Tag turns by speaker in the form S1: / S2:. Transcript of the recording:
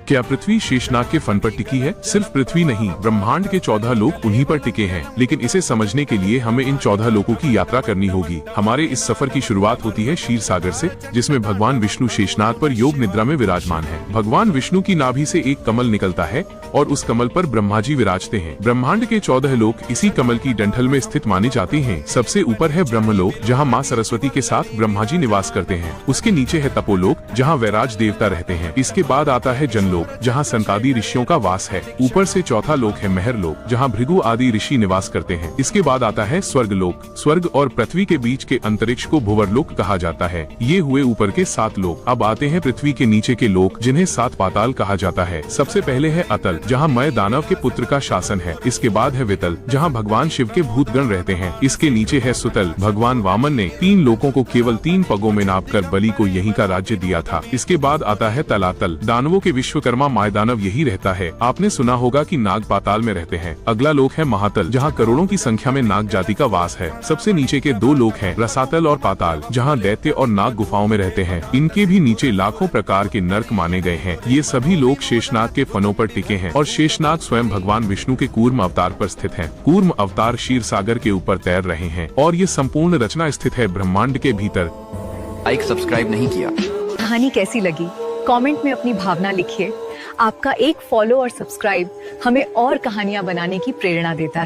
S1: क्या पृथ्वी शेषनाग के फन पर टिकी है? सिर्फ पृथ्वी नहीं, ब्रह्मांड के 14 लोक उन्हीं पर टिके हैं। लेकिन इसे समझने के लिए हमें इन 14 लोकों की यात्रा करनी होगी। हमारे इस सफर की शुरुआत होती है क्षीर सागर से, जिसमें भगवान विष्णु शेषनाग पर योग निद्रा में विराजमान है। भगवान विष्णु की नाभि से एक कमल निकलता है और उस कमल पर ब्रह्मा जी विराजते हैं। ब्रह्मांड के 14 लोक इसी कमल की डंठल में स्थित माने जाते हैं। सबसे ऊपर है ब्रह्मलोक, जहाँ माँ सरस्वती के साथ ब्रह्मा जी निवास करते हैं। उसके नीचे है तपोलोक, जहाँ वैराज देवता रहते हैं। इसके बाद आता है जनलोक, जहाँ संतादी ऋषियों का वास है। ऊपर से चौथा लोक है महर लोक, जहाँ भृगु आदि ऋषि निवास करते हैं। इसके बाद आता है स्वर्ग लोक। स्वर्ग और पृथ्वी के बीच के अंतरिक्ष को भुवरलोक कहा जाता है। ये हुए ऊपर के 7 लोक। अब आते हैं पृथ्वी के नीचे के लोक, जिन्हें 7 पाताल कहा जाता है। सबसे पहले है अतल, जहाँ मय दानव के पुत्र का शासन है। इसके बाद है वितल, जहाँ भगवान शिव के भूतगण रहते हैं। इसके नीचे है सुतल। भगवान वामन ने 3 लोकों को केवल 3 पगों में नापकर बलि को यहीं का राज्य दिया था। इसके बाद आता है तलातल। दानवों के विश्वकर्मा माय दानव यही रहता है। आपने सुना होगा कि नाग पाताल में रहते हैं। अगला लोक है महातल, जहाँ करोड़ों की संख्या में नाग जाति का वास है। सबसे नीचे के 2 लोक हैं रसातल और पाताल, जहाँ दैत्य और नाग गुफाओं में रहते हैं। इनके भी नीचे लाखों प्रकार के नर्क माने गए हैं। ये सभी लोग शेषनाग के फनों पर टिके हैं और शेषनाग स्वयं भगवान विष्णु के कूर्म अवतार पर स्थित है। कूर्म अवतार क्षीर सागर के ऊपर तैर रहे हैं और ये संपूर्ण रचना स्थित है ब्रह्मांड के भीतर।
S2: लाइक सब्सक्राइब नहीं किया?
S3: कहानी कैसी लगी कमेंट में अपनी भावना लिखिए। आपका एक फॉलो और सब्सक्राइब हमें और कहानियां बनाने की प्रेरणा देता है।